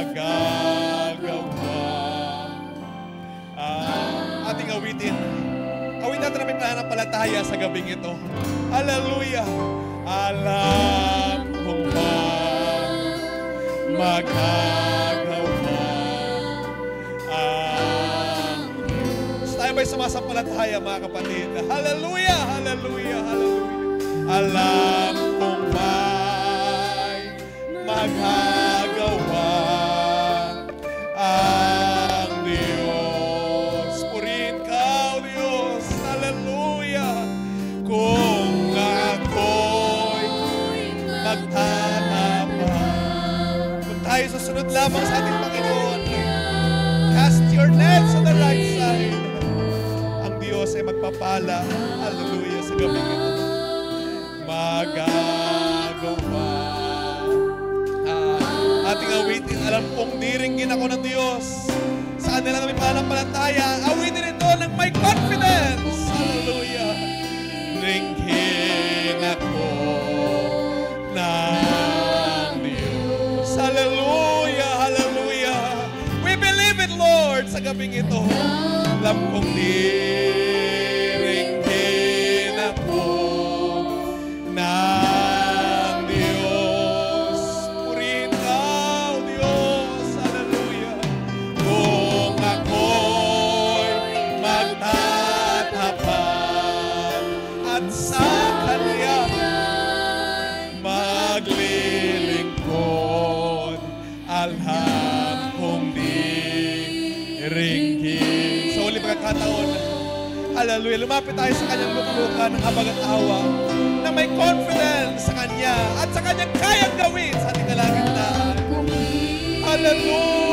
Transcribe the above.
magagawa. Ating awitin. Awit natin na may pananampalataya sa gabing ito. Hallelujah! Alam kong magagawa ang Diyos. Tayo ba'y sumasampalataya, mga kapatid? Hallelujah! Hallelujah! Hallelujah! Alam kong magagawa ang Diyos. Purihin ka, O Diyos. Hallelujah! Kung ako'y magtatapat. Kung tayo susunod lamang sa ating Panginoon, cast your nets on the right side. Ang Diyos ay magpapala. Hallelujah! Sa gabing ito. Magagawa. Ating awitin, alam kong diringgin ako ng Diyos. Sa kanila na may pananampalataya, awitin ito ng may confidence. Hallelujah. Ringgin ako ng Diyos. Hallelujah, hallelujah. We believe it, Lord, sa gabing ito. Alam kong diringgin ako ng Diyos. Purihin ka, O Diyos. Hallelujah. Kung ako'y magtatapat at sa Kanya maglilingkod, alam kong diringgin. Sa ulit pagkakataon, hallelujah, lumapit tayo sa Kanyang luklukan ng habag at awa na may confidence sa Kanya at sa Kanyang kayang gawin sa ating kalagitnaan. Hallelujah!